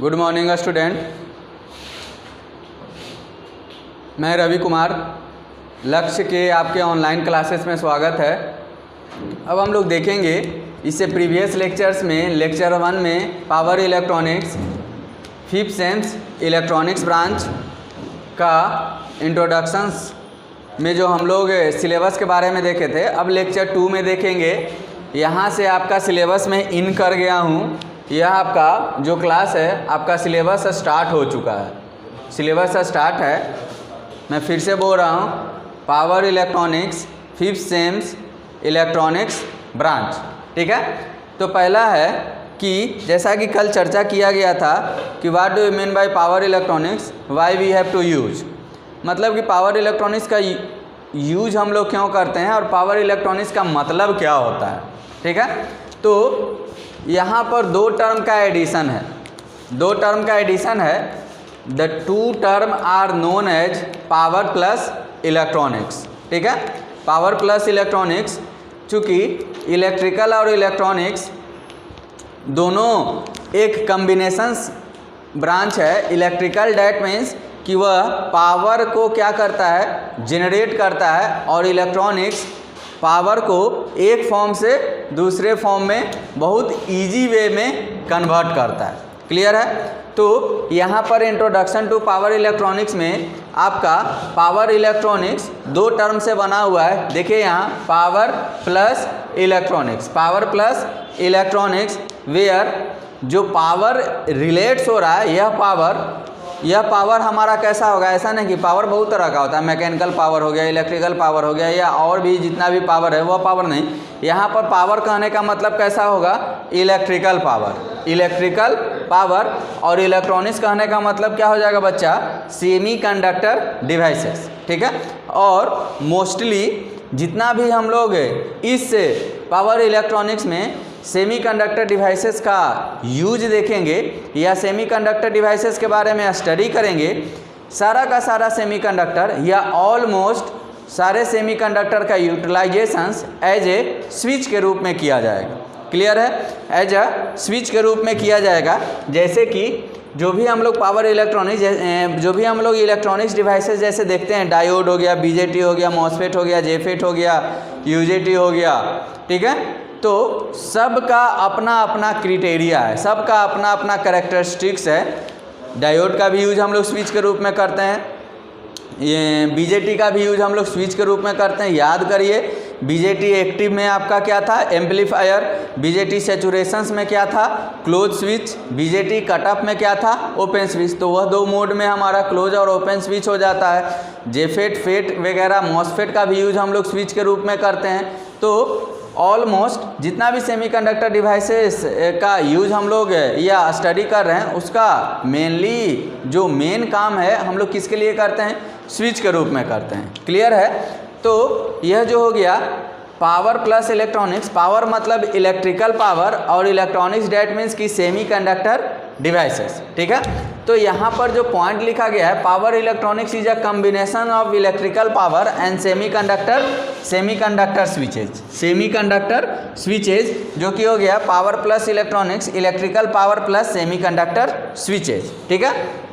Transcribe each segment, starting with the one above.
Good morning student, मैं रवि कुमार। लक्ष्य के आपके ऑनलाइन क्लासेस में स्वागत है। अब हम लोग देखेंगे इससे प्रीवियस लेक्चर्स में लेक्चर 1 में power electronics 5th sems electronics branch का इंट्रोडक्शंस में जो हम लोग सिलेबस के बारे में देखे थे, अब लेक्चर 2 में देखेंगे। यहाँ से आपका सिलेबस में इन कर गया हूँ। यह आपका जो क्लास है आपका सिलेबस स्टार्ट हो चुका है, सिलेबस स्टार्ट है। मैं फिर से बोल रहा हूँ, power electronics 5th sems electronics branch, ठीक है। तो पहला है कि जैसा कि कल चर्चा किया गया था कि what do you mean by power electronics, why we have to use, मतलब कि पावर इलेक्ट्रॉनिक्स का यूज हम लोग क्यों करते हैं और पावर इलेक्ट्रॉनिक्स का मतलब क्या होता है, ठीक है। तो यहाँ पर दो टर्म का एडिशन है, दो टर्म का एडिशन है। The two term are known as power plus electronics, ठीक है। पावर प्लस इलेक्ट्रॉनिक्स, चूँकि इलेक्ट्रिकल और इलेक्ट्रॉनिक्स दोनों एक कम्बिनेशंस ब्रांच है। इलेक्ट्रिकल डैट मीन्स कि वह पावर को क्या करता है, जनरेट करता है, और इलेक्ट्रॉनिक्स पावर को एक फॉर्म से दूसरे फॉर्म में बहुत इजी वे में कन्वर्ट करता है। क्लियर है। तो यहाँ पर इंट्रोडक्शन टू पावर इलेक्ट्रॉनिक्स में आपका पावर इलेक्ट्रॉनिक्स दो टर्म से बना हुआ है। देखिए यहाँ power plus electronics, power plus electronics, where जो पावर रिलेट्स हो रहा है, यह पावर हमारा कैसा होगा, ऐसा नहीं कि पावर बहुत तरह का होता है, मैकेनिकल पावर हो गया, इलेक्ट्रिकल पावर हो गया, या और भी जितना भी पावर है वह पावर नहीं। यहाँ पर पावर कहने का मतलब कैसा होगा, इलेक्ट्रिकल पावर, इलेक्ट्रिकल पावर। और इलेक्ट्रॉनिक्स कहने का मतलब क्या हो जाएगा बच्चा, सेमी कंडक्टर डिवाइसेस, ठीक है। और मोस्टली जितना भी हम लोग इस पावर इलेक्ट्रॉनिक्स में सेमीकंडक्टर डिवाइसेस का यूज देखेंगे या सेमीकंडक्टर डिवाइसेस के बारे में स्टडी करेंगे, सारा का सारा सेमीकंडक्टर या ऑलमोस्ट सारे सेमीकंडक्टर का यूटिलाइजेशंस एज ए स्विच के रूप में किया जाएगा। क्लियर है, एज अ स्विच के रूप में किया जाएगा। जैसे कि जो भी हम लोग पावर इलेक्ट्रॉनिक्स, जो भी हम लोग इलेक्ट्रॉनिक्स डिवाइसेस जैसे देखते हैं, डायोड हो गया, बीजेटी हो गया, मॉसफेट हो गया, जेफेट हो गया, यूजेटी हो गया, ठीक है। तो सबका अपना अपना क्राइटेरिया है, सबका अपना अपना कैरेक्टरिस्टिक्स है। डायोड का भी यूज हम लोग स्विच के रूप में करते हैं, ये बीजेटी का भी यूज हम लोग स्विच के रूप में करते हैं। याद करिए, बीजेटी एक्टिव में आपका क्या था, एम्पलीफायर। बीजेटी सैचुरेशंस में क्या था, close switch. BJT cut off में क्या था, ओपन स्विच। तो वह दो मोड में हमारा क्लोज और ओपन स्विच हो जाता है। जेफेट, फेट वगैरह, मॉसफेट का भी यूज हम लोग स्विच के रूप में करते हैं। तो ऑलमोस्ट जितना भी सेमीकंडक्टर डिवाइसेस का यूज हम लोग या स्टडी कर रहे हैं, उसका मेनली जो मेन काम है हम लोग किसके लिए करते हैं, स्विच के रूप में करते हैं। क्लियर है। तो यह जो हो गया पावर प्लस इलेक्ट्रॉनिक्स, पावर मतलब इलेक्ट्रिकल पावर, और इलेक्ट्रॉनिक्स डैट मीन्स की सेमीकंडक्टर डिवाइसेस, ठीक है। तो यहाँ पर जो पॉइंट लिखा गया है, power electronics is a combination of electrical power and semiconductor switches, semiconductor switches, जो कि हो गया power plus electronics, electrical power plus semiconductor switches, ठीक है।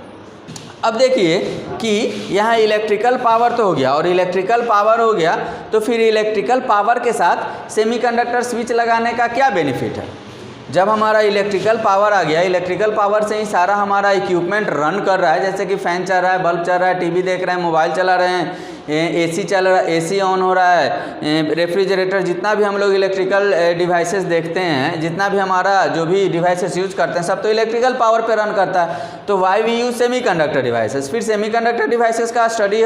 अब देखिए कि यहाँ इलेक्ट्रिकल पावर तो हो गया, और इलेक्ट्रिकल पावर हो गया, तो फिर इलेक्ट्रिकल पावर के साथ सेमीकंडक्टर स्विच लगाने का क्या बेनिफिट है। जब हमारा इलेक्ट्रिकल पावर आ गया, इलेक्ट्रिकल पावर से ही सारा हमारा इक्विपमेंट रन कर रहा है, जैसे कि फ़ैन चल रहा है, बल्ब चल रहा है, टीवी देख रहे हैं, मोबाइल चला रहे हैं, एसी चल रहा है, एसी ऑन हो रहा है, रेफ्रिजरेटर, जितना भी हम लोग इलेक्ट्रिकल डिवाइसेस देखते हैं, जितना भी हमारा जो भी डिवाइसेस यूज़ करते हैं, सब तो इलेक्ट्रिकल पावर पे रन करता है। तो why we use semiconductor devices. फिर सेमीकंडक्टर डिवाइसेस का स्टडी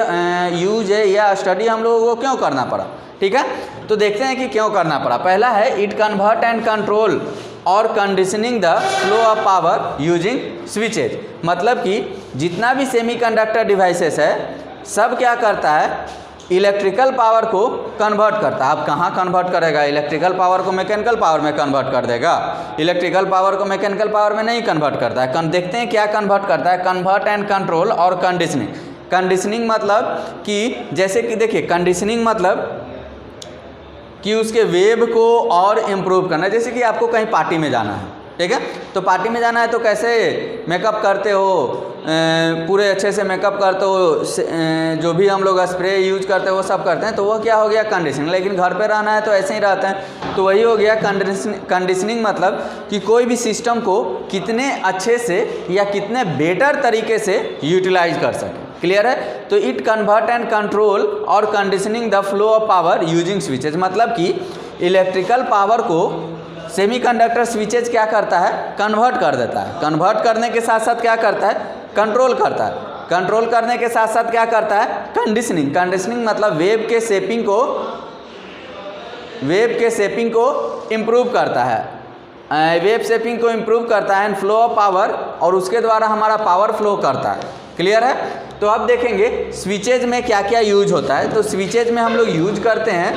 यूज है या स्टडी हम लोगों को क्यों करना पड़ा, ठीक है। तो देखते हैं कि क्यों करना पड़ा। पहला है, इट कन्वर्ट एंड कंट्रोल और conditioning the flow of power using switches, मतलब कि जितना भी सेमीकंडक्टर डिवाइसेस है सब क्या करता है, इलेक्ट्रिकल पावर को कन्वर्ट करता है। अब कहाँ कन्वर्ट करेगा, इलेक्ट्रिकल पावर को मैकेनिकल पावर में कन्वर्ट कर देगा, इलेक्ट्रिकल पावर को मैकेनिकल पावर में नहीं कन्वर्ट करता है। देखते हैं क्या कन्वर्ट करता है, कन्वर्ट एंड कंट्रोल और कंडीशनिंग। कंडीशनिंग मतलब कि जैसे कि देखिए, कंडीशनिंग मतलब कि उसके वेब को और इम्प्रूव करना। जैसे कि आपको कहीं पार्टी में जाना है, ठीक है। तो पार्टी में जाना है तो कैसे मेकअप करते हो, पूरे अच्छे से मेकअप करते हो, जो भी हम लोग स्प्रे यूज करते हैं वो सब करते हैं, तो वो क्या हो गया कंडीशनिंग। लेकिन घर पे रहना है तो ऐसे ही रहते हैं, तो वही हो गया कंडीशनिंग। मतलब कि कोई भी सिस्टम को कितने अच्छे से या कितने बेटर तरीके से यूटिलाइज कर सके। क्लियर है। तो इट कन्वर्ट एंड कंट्रोल और conditioning the flow of power using switches. मतलब कि इलेक्ट्रिकल पावर को सेमीकंडक्टर स्विचेज क्या करता है, कन्वर्ट कर देता है। कन्वर्ट करने के साथ साथ क्या करता है, कंट्रोल करता है। कंट्रोल करने के साथ साथ क्या करता है, कंडीशनिंग। कंडीशनिंग मतलब वेव के शेपिंग को इम्प्रूव करता है, वेव शेपिंग को इम्प्रूव करता है एंड फ्लो ऑफ पावर, और उसके द्वारा हमारा पावर फ्लो करता है। क्लियर है। तो अब देखेंगे स्विचेज में क्या क्या यूज होता है। तो स्विचेज में हम लोग यूज करते हैं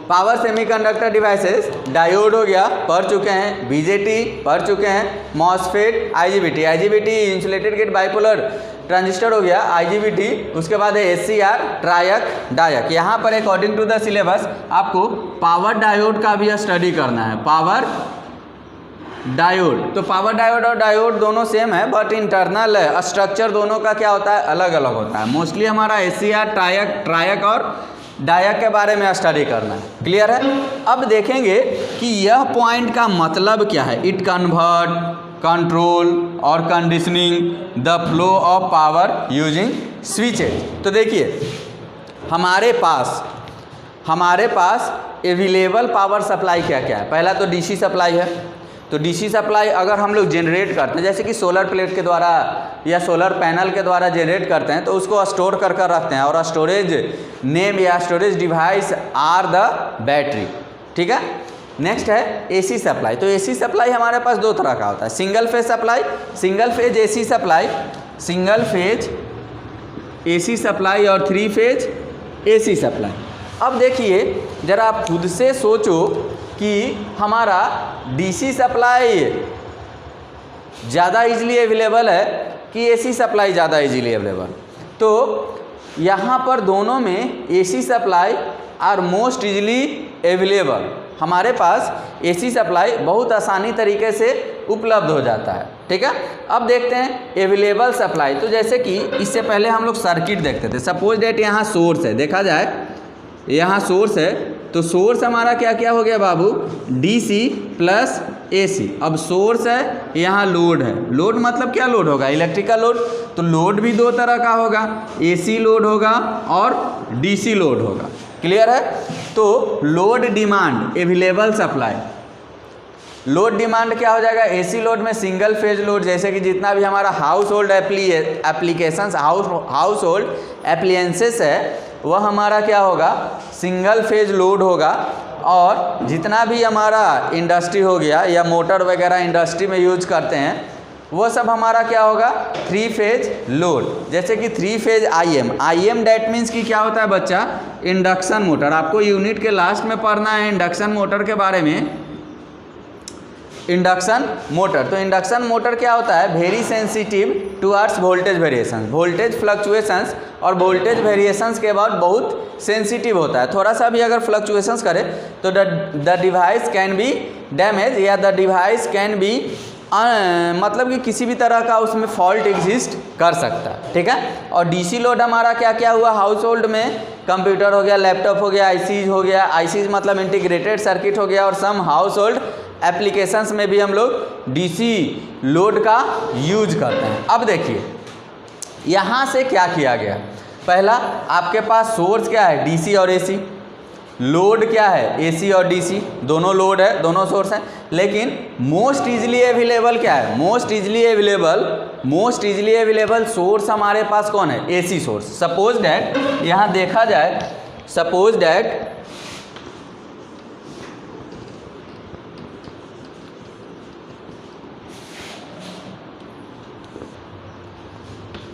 पावर सेमीकंडक्टर डिवाइसेस, डायोड हो गया, पढ़ चुके हैं, बीजेटी पढ़ चुके हैं, MOSFET, IGBT insulated gate bipolar transistor हो गया, आईजीबीटी, उसके बाद है एससीआर, ट्रायक, डायक। यहाँ पर अकॉर्डिंग टू द सिलेबस आपको पावर डायोड का भी स्टडी करना है, पावर डायोड। तो पावर डायोड और डायोड दोनों सेम है, बट इंटरनल स्ट्रक्चर दोनों का क्या होता है, अलग अलग होता है। मोस्टली हमारा एससीआर, ट्रायक और डायक के बारे में स्टडी करना है। क्लियर है। अब देखेंगे कि यह पॉइंट का मतलब क्या है। इट कन्वर्ट, कंट्रोल और conditioning the flow of power using switches. तो देखिए हमारे पास अवेलेबल पावर सप्लाई क्या क्या है। पहला तो डीसी सप्लाई है। तो डीसी सप्लाई अगर हम लोग जनरेट करते हैं, जैसे कि सोलर प्लेट के द्वारा या सोलर पैनल के द्वारा जनरेट करते हैं, तो उसको स्टोर कर रखते हैं, और स्टोरेज नेम या storage device are the battery. ठीक है। नेक्स्ट है एसी सप्लाई। तो एसी सप्लाई हमारे पास दो तरह का होता है, single phase supply, single phase AC supply, single phase AC supply और 3 फेज एसी सप्लाई। अब देखिए जरा आप खुद से सोचो कि हमारा डीसी सप्लाई ज़्यादा इजीली अवेलेबल है कि एसी सप्लाई ज़्यादा इजीली अवेलेबल। तो यहाँ पर दोनों में AC supply are most easily available. हमारे पास एसी सप्लाई बहुत आसानी तरीके से उपलब्ध हो जाता है। ठीक है। अब देखते हैं अवेलेबल सप्लाई। तो जैसे कि इससे पहले हम लोग सर्किट देखते थे। सपोज डेट यहाँ सोर्स है, देखा जाए यहाँ सोर्स है, तो सोर्स हमारा क्या क्या हो गया बाबू, डीसी प्लस एसी। अब सोर्स है, यहाँ लोड है। लोड मतलब क्या लोड होगा, इलेक्ट्रिकल लोड। तो लोड भी दो तरह का होगा, एसी लोड होगा और डीसी लोड होगा। क्लियर है। तो load demand available supply, load demand क्या हो जाएगा, एसी लोड में सिंगल फेज लोड, जैसे कि जितना भी हमारा house hold applications, house hold appliances है, वह हमारा क्या होगा, सिंगल फेज लोड होगा। और जितना भी हमारा इंडस्ट्री हो गया या मोटर वगैरह इंडस्ट्री में यूज करते हैं, वो सब हमारा क्या होगा, 3 फेज लोड। जैसे कि 3 फेज आईएम डैट मीन्स कि क्या होता है बच्चा, इंडक्शन मोटर। आपको यूनिट के लास्ट में पढ़ना है इंडक्शन मोटर के बारे में। इंडक्शन मोटर, तो इंडक्शन मोटर क्या होता है, very sensitive towards voltage variations, voltage fluctuations और वोल्टेज वेरिएशंस के बाद बहुत सेंसिटिव होता है। थोड़ा सा भी अगर फ्लक्चुएशंस करे तो the device can be damage या द डिवाइस कैन बी मतलब कि किसी भी तरह का उसमें फॉल्ट एग्जिस्ट कर सकता है। ठीक है। और डीसी लोड हमारा क्या क्या हुआ, हाउस होल्ड में कंप्यूटर हो गया, लैपटॉप हो गया, आईसीज हो गया, आईसीज मतलब इंटीग्रेटेड सर्किट हो गया, और सम हाउस होल्ड एप्लीकेशंस में भी हम लोग डीसी लोड का यूज करते हैं। अब देखिए यहाँ से क्या किया गया, पहला आपके पास सोर्स क्या है, डीसी और एसी, लोड क्या है, एसी और डीसी, दोनों लोड है, दोनों सोर्स हैं। लेकिन मोस्ट इजीली अवेलेबल क्या है, मोस्ट इजीली अवेलेबल सोर्स हमारे पास कौन है, एसी सोर्स। सपोज डैट यहाँ देखा जाए, सपोज डैट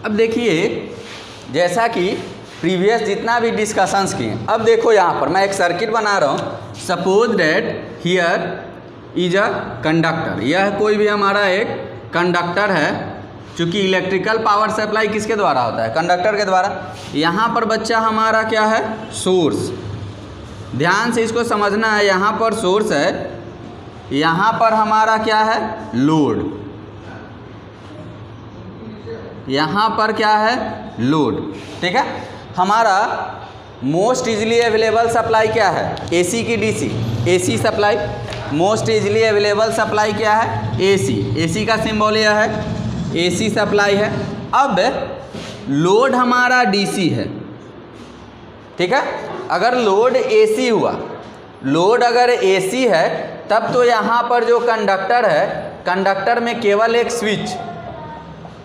अब देखिए जैसा कि प्रीवियस जितना भी डिस्कशंस किए, अब देखो यहाँ पर मैं एक सर्किट बना रहा हूँ। Suppose that here is a conductor, यह कोई भी हमारा एक कंडक्टर है। चूँकि इलेक्ट्रिकल पावर सप्लाई किसके द्वारा होता है, कंडक्टर के द्वारा। यहाँ पर बच्चा हमारा क्या है, सोर्स। ध्यान से इसको समझना है, यहाँ पर सोर्स है, यहाँ पर हमारा क्या है, लोड, यहाँ पर क्या है, लोड। ठीक है, हमारा मोस्ट इजीली अवेलेबल सप्लाई क्या है, एसी की DC, AC supply. Most easily available supply क्या है, एसी, एसी का सिंबल यह है, एसी सप्लाई है। अब लोड हमारा डीसी है। ठीक है, अगर लोड एसी हुआ, लोड अगर एसी है तब तो यहाँ पर जो कंडक्टर है, कंडक्टर में केवल एक स्विच,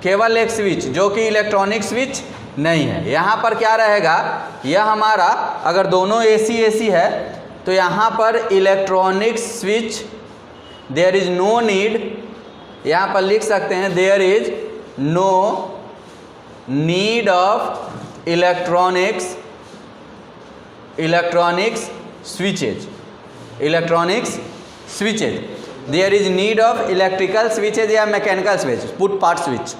केवल एक स्विच जो कि इलेक्ट्रॉनिक स्विच नहीं है। यहाँ पर क्या रहेगा, यह हमारा अगर दोनों एसी एसी है तो यहाँ पर electronic switch, there is no need, यहाँ पर लिख सकते हैं there is no need of electronics switches, electronics switches, there is need of electrical switches या mechanical switch, put part switch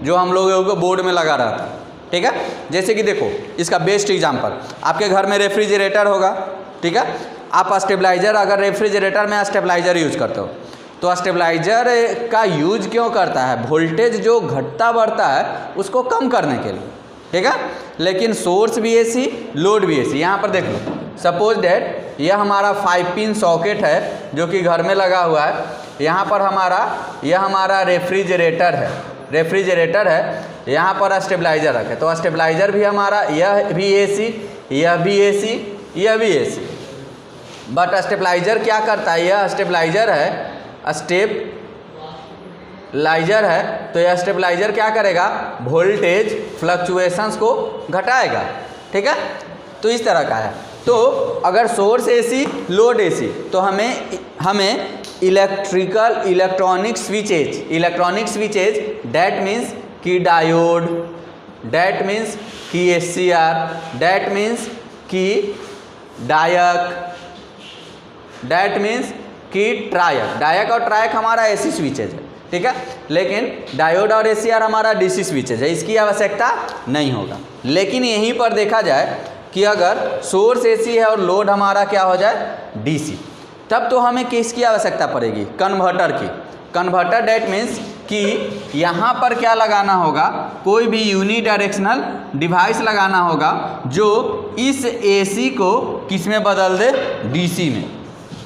जो हम लोगों को बोर्ड में लगा रहा था। ठीक है, जैसे कि देखो इसका बेस्ट एग्जांपल, आपके घर में रेफ्रिजरेटर होगा। ठीक है, आप स्टेबलाइजर, अगर रेफ्रिजरेटर में स्टेबलाइजर यूज करते हो तो स्टेबलाइजर का यूज क्यों करता है, वोल्टेज जो घटता बढ़ता है उसको कम करने के लिए। ठीक है, लेकिन सोर्स भी एसी, लोड भी एसी। यहाँ पर देख लो, सपोज डैट यह हमारा 5 पिन सॉकेट है जो कि घर में लगा हुआ है। यहाँ पर यह हमारा रेफ्रिजरेटर है, रेफ्रिजरेटर है, यहाँ पर स्टेबलाइजर रखे तो स्टेबलाइजर भी हमारा, यह भी एसी, यह भी एसी, यह भी एसी। बट स्टेबलाइजर क्या करता है, यह स्टेबलाइजर है, स्टेबलाइजर है तो यह स्टेबलाइजर क्या करेगा, वोल्टेज फ्लक्चुएशंस को घटाएगा। ठीक है, तो इस तरह का है। तो अगर सोर्स एसी, लोड एसी, तो हमें इलेक्ट्रॉनिक स्विचेज डैट मीन्स कि डायोड, डैट मीन्स कि एससीआर, डैट मीन्स कि डायक, डैट मीन्स कि ट्रायक। डायक और ट्रायक हमारा एसी स्विचेज है। ठीक है, लेकिन डायोड और एससीआर हमारा डीसी स्विचेज है, इसकी आवश्यकता नहीं होगा। लेकिन यहीं पर देखा जाए कि अगर सोर्स एसी है और लोड हमारा क्या हो जाए, डीसी, तब तो हमें किसकी आवश्यकता पड़ेगी, कन्वर्टर की। कन्वर्टर डैट मीन्स कि यहाँ पर क्या लगाना होगा, कोई भी यूनिडायरेक्शनल डिवाइस लगाना होगा जो इस एसी को किस में बदल दे, डीसी में।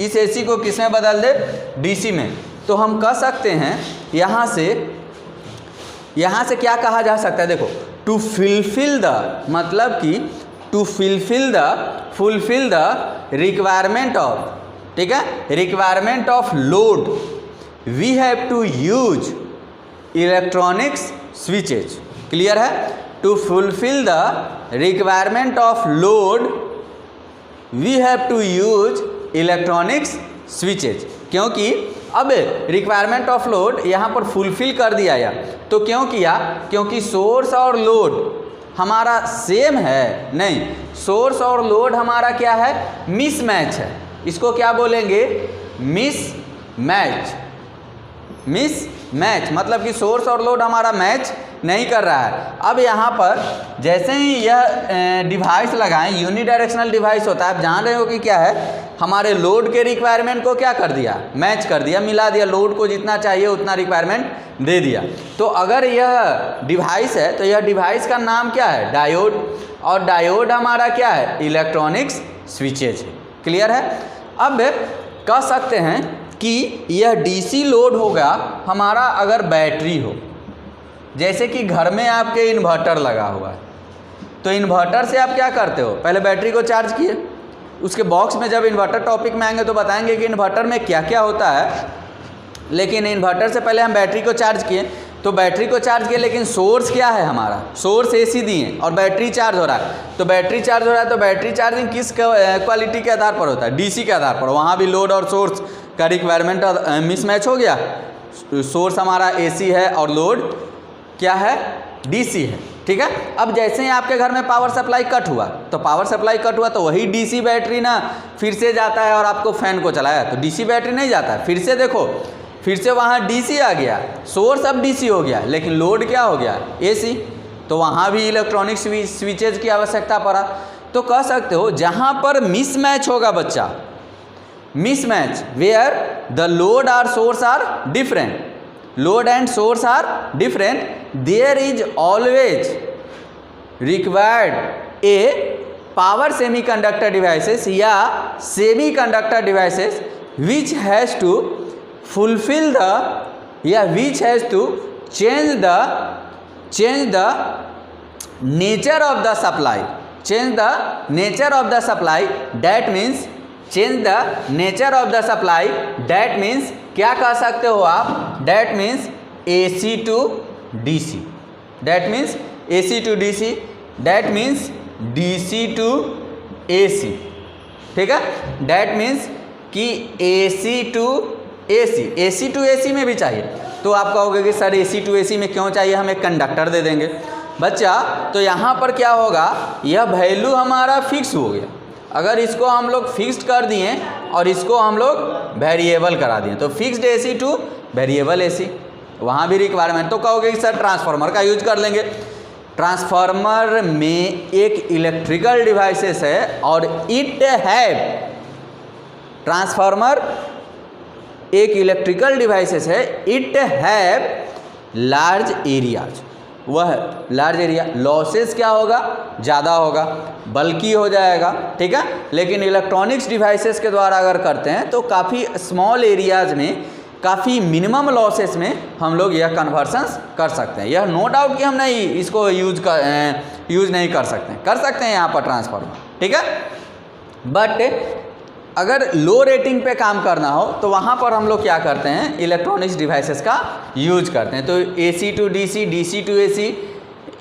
इस एसी को किस में बदल दे, डीसी में। तो हम कह सकते हैं यहाँ से क्या कहा जा सकता है, देखो, टू फुलफिल द, मतलब कि to fulfil the requirement of, ठीक है, requirement of load, we have to use electronics switches. Clear है, to fulfil the requirement of load we have to use electronics switches. क्योंकि अब रिक्वायरमेंट ऑफ लोड यहाँ पर fulfil कर दिया या तो क्यों किया, क्योंकि सोर्स और लोड हमारा सेम है नहीं, सोर्स और लोड हमारा क्या है, मिसमैच है। इसको क्या बोलेंगे, मिसमैच। मिसमैच मतलब कि सोर्स और लोड हमारा मैच नहीं कर रहा है। अब यहाँ पर जैसे ही यह डिवाइस लगाएं, यूनिडायरेक्शनल डिवाइस होता है, आप जान रहे हो कि क्या है, हमारे लोड के रिक्वायरमेंट को क्या कर दिया, मैच कर दिया, मिला दिया, लोड को जितना चाहिए उतना रिक्वायरमेंट दे दिया। तो अगर यह डिवाइस है तो यह डिवाइस का नाम क्या है, डायोड, और डायोड हमारा क्या है, इलेक्ट्रॉनिक्स स्विचेज है। क्लियर है। अब कह सकते हैं कि यह डीसी लोड होगा हमारा अगर बैटरी हो, जैसे कि घर में आपके इन्वर्टर लगा हुआ है, तो इन्वर्टर से आप क्या करते हो, पहले बैटरी को चार्ज किए, उसके बॉक्स में जब इन्वर्टर टॉपिक में आएंगे तो बताएंगे कि इन्वर्टर में क्या क्या होता है। लेकिन इन्वर्टर से पहले हम बैटरी को चार्ज किए, तो बैटरी को चार्ज किए, लेकिन सोर्स क्या है हमारा, सोर्स एसी दिए और बैटरी चार्ज हो रहा है। तो बैटरी चार्ज हो रहा है तो बैटरी चार्जिंग किस क्वालिटी के आधार पर होता है, डीसी के आधार पर। वहाँ भी लोड और सोर्स का रिक्वायरमेंट मिसमैच हो गया, सोर्स हमारा एसी है और लोड क्या है, डीसी है। ठीक है। अब जैसे ही आपके घर में पावर सप्लाई कट हुआ, तो पावर सप्लाई कट हुआ तो वही डीसी बैटरी ना फिर से जाता है और आपको फैन को चलाया, तो डीसी बैटरी नहीं जाता है, फिर से देखो, फिर से वहाँ डीसी आ गया, सोर्स अब डीसी हो गया, लेकिन लोड क्या हो गया, एसी। तो वहाँ भी इलेक्ट्रॉनिक स्विचेज की आवश्यकता पड़ा। तो कह सकते हो जहाँ पर मिसमैच होगा बच्चा, mismatch where the load or source are different, load and source are different, there is always required a power semiconductor devices या semiconductor devices which has to fulfill the या which has to change the nature of the supply, change the nature of the supply, that means change the nature of the supply, that means क्या कह सकते हो आप, that means AC to DC, that means AC to DC, that means DC to AC, ठीक है, that means कि AC to AC, AC to AC में भी चाहिए, तो आप कहोगे कि सर AC to AC में क्यों चाहिए, हम एक कंडक्टर दे देंगे बच्चा। तो यहाँ पर क्या होगा, यह वैल्यू हमारा फिक्स हो गया, अगर इसको हम लोग फिक्स्ड कर दिए और इसको हम लोग वेरिएबल करा दिए तो fixed AC two variable AC, वहाँ भी रिक्वायरमेंट, तो कहोगे कि सर ट्रांसफार्मर का यूज कर लेंगे। ट्रांसफार्मर में एक इलेक्ट्रिकल डिवाइसेस है और इट हैव, ट्रांसफार्मर एक इलेक्ट्रिकल डिवाइसेस है, इट हैव लार्ज एरियाज, वह लार्ज एरिया, लॉसेस क्या होगा, ज़्यादा होगा, बल्कि हो जाएगा, ठीक है। लेकिन इलेक्ट्रॉनिक्स डिवाइसेस के द्वारा अगर करते हैं तो काफ़ी स्मॉल एरियाज में, काफ़ी मिनिमम लॉसेस में हम लोग यह कन्वर्सन्स कर सकते हैं। यह नो डाउट कि हम नहीं इसको यूज नहीं कर सकते हैं यहाँ पर ट्रांसफार्मर, ठीक है। बट अगर लो रेटिंग पे काम करना हो तो वहाँ पर हम लोग क्या करते हैं, इलेक्ट्रॉनिक्स डिवाइसेस का यूज करते हैं। तो AC to DC, DC to AC,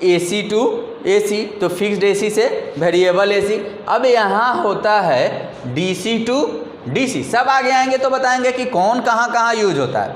AC to AC, तो फिक्स्ड AC से वेरिएबल AC। अब यहाँ होता है DC टू DC, सब आगे आएंगे तो बताएंगे कि कौन कहाँ कहाँ यूज होता है।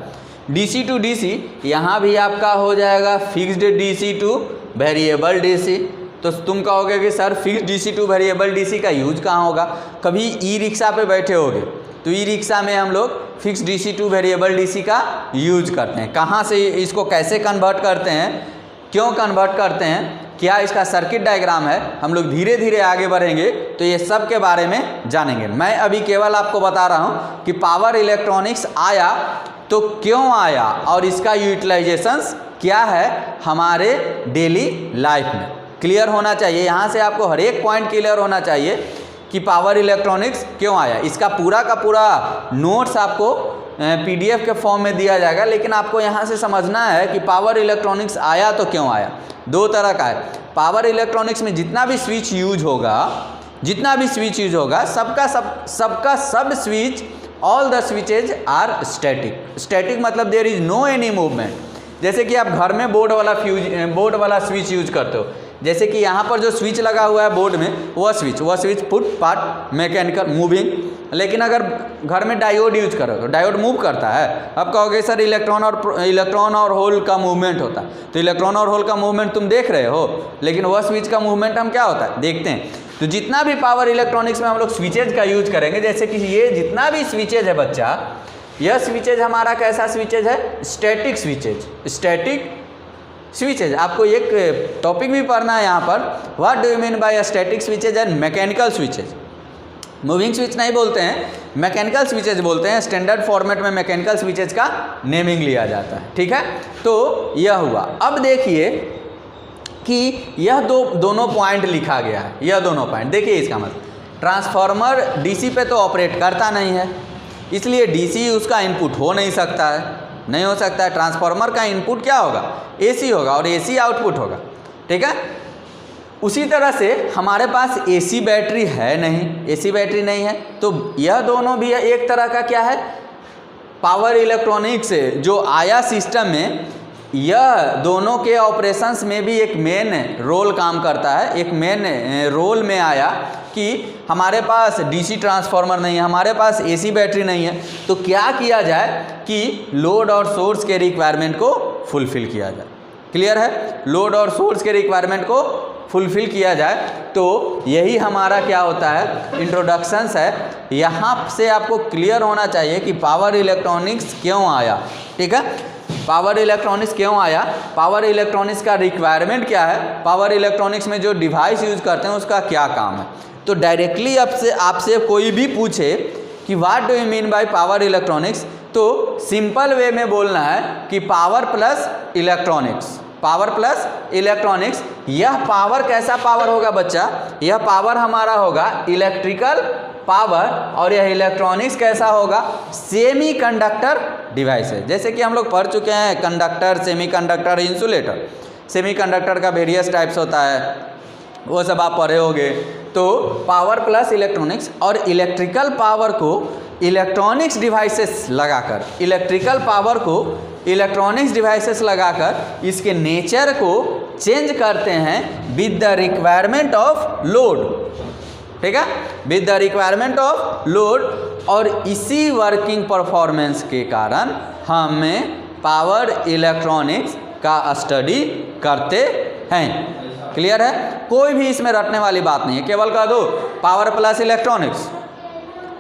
DC टू DC यहाँ भी आपका हो जाएगा fixed DC two variable DC, तो तुम कहोगे कि sir fix DC two variable DC का यूज कहाँ होगा, कभी ई रिक्शा पे बैठे होगे तो ई रिक्शा में हम लोग fix DC two variable DC का यूज करते हैं। कहाँ से इसको कैसे कन्वर्ट करते हैं, क्यों कन्वर्ट करते हैं, क्या इसका सर्किट डायग्राम है, हम लोग धीरे धीरे आगे बढ़ेंगे तो ये सब के बारे में जानेंगे। मैं अभी केवल आपको बता रहा हूँ कि पावर इलेक्ट्रॉनिक्स आया तो क्यों आया और इसका यूटिलाइजेशंस क्या है हमारे डेली लाइफ में, क्लियर होना चाहिए। यहाँ से आपको हर एक पॉइंट क्लियर होना चाहिए कि पावर इलेक्ट्रॉनिक्स क्यों आया। इसका पूरा का पूरा नोट्स आपको PDF के फॉर्म में दिया जाएगा, लेकिन आपको यहाँ से समझना है कि पावर इलेक्ट्रॉनिक्स आया तो क्यों आया। दो तरह का है, पावर इलेक्ट्रॉनिक्स में जितना भी स्विच यूज होगा सबका सब switch, all the switches are static. Static मतलब there is no any movement. जैसे कि आप घर में बोर्ड वाला स्विच यूज करते हो, जैसे कि यहाँ पर जो स्विच लगा हुआ है बोर्ड में, वह switch put part mechanical moving. लेकिन अगर घर में डायोड यूज करो तो डायोड मूव करता है। अब कहोगे सर इलेक्ट्रॉन और होल का मूवमेंट होता है, तो इलेक्ट्रॉन और होल का मूवमेंट तुम देख रहे हो, लेकिन वह स्विच का मूवमेंट हम क्या होता है देखते हैं। तो जितना भी पावर इलेक्ट्रॉनिक्स में हम लोग स्विचेज का यूज करेंगे, जैसे कि ये जितना भी स्विचेज है बच्चा, यह स्विचेज हमारा कैसा स्विचेज है, स्टैटिक स्विचेज। आपको एक टॉपिक भी पढ़ना है यहाँ पर, what do you mean bye static switches and mechanical switches. Moving switch नहीं बोलते हैं, मैकेनिकल स्विचेज बोलते हैं। स्टैंडर्ड फॉर्मेट में मैकेनिकल स्विचेज का नेमिंग लिया जाता है, ठीक है। तो यह हुआ। अब देखिए कि यह दोनों पॉइंट लिखा गया है, यह दोनों पॉइंट देखिए। इसका मतलब ट्रांसफार्मर DC पे तो ऑपरेट करता नहीं है, इसलिए DC उसका इनपुट हो नहीं सकता है, ट्रांसफार्मर का इनपुट क्या होगा, AC होगा और AC आउटपुट होगा, ठीक है। उसी तरह से हमारे पास AC बैटरी नहीं है, तो यह दोनों भी एक तरह का क्या है, पावर इलेक्ट्रॉनिक्स जो आया सिस्टम में, यह दोनों के ऑपरेशंस में भी एक मेन रोल काम करता है। एक मेन रोल में आया कि हमारे पास DC ट्रांसफार्मर नहीं है, हमारे पास AC बैटरी नहीं है, तो क्या किया जाए कि लोड और सोर्स के रिक्वायरमेंट को फुलफ़िल किया जाए। क्लियर है, लोड और सोर्स के रिक्वायरमेंट को फुलफ़िल किया जाए। तो यही हमारा क्या होता है, इंट्रोडक्शंस है। यहाँ से आपको क्लियर होना चाहिए कि पावर इलेक्ट्रॉनिक्स क्यों आया, ठीक है। पावर इलेक्ट्रॉनिक्स क्यों आया, पावर इलेक्ट्रॉनिक्स का रिक्वायरमेंट क्या है, पावर इलेक्ट्रॉनिक्स में जो डिवाइस यूज़ करते हैं उसका क्या काम है। तो डायरेक्टली आपसे कोई भी पूछे कि what do you mean by power electronics, तो सिंपल वे में बोलना है कि power plus electronics, power plus electronics. यह पावर कैसा पावर होगा बच्चा, यह पावर हमारा होगा इलेक्ट्रिकल पावर, और यह इलेक्ट्रॉनिक्स कैसा होगा, सेमीकंडक्टर डिवाइसेस। जैसे कि हम लोग पढ़ चुके हैं कंडक्टर, सेमीकंडक्टर, इंसुलेटर। सेमीकंडक्टर का वेरियस टाइप्स होता है, वो सब आप पढ़े होंगे। तो पावर प्लस इलेक्ट्रॉनिक्स, और इलेक्ट्रिकल पावर को इलेक्ट्रॉनिक्स डिवाइसेस लगाकर, इलेक्ट्रिकल पावर को इलेक्ट्रॉनिक्स डिवाइसेस लगाकर इसके नेचर को चेंज करते हैं with the requirement of load, ठीक है, with the requirement of load. और इसी वर्किंग परफॉर्मेंस के कारण हमें पावर इलेक्ट्रॉनिक्स का स्टडी करते हैं। क्लियर है, कोई भी इसमें रटने वाली बात नहीं है, केवल कह दो पावर प्लस इलेक्ट्रॉनिक्स,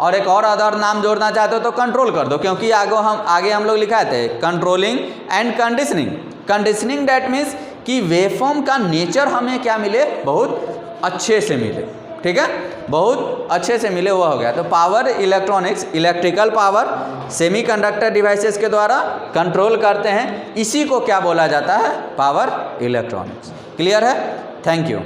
और एक और अदर नाम जोड़ना चाहते हो तो कंट्रोल कर दो, क्योंकि आगे हम लोग लिखाए थे controlling and conditioning. Conditioning that means कि वेवफॉर्म का नेचर हमें क्या मिले, बहुत अच्छे से मिले, ठीक है, बहुत अच्छे से मिले, वो हो गया। तो power electronics electrical power semiconductor devices के द्वारा कंट्रोल करते हैं, इसी को क्या बोला जाता है, पावर इलेक्ट्रॉनिक्स। क्लियर है, थैंक यू।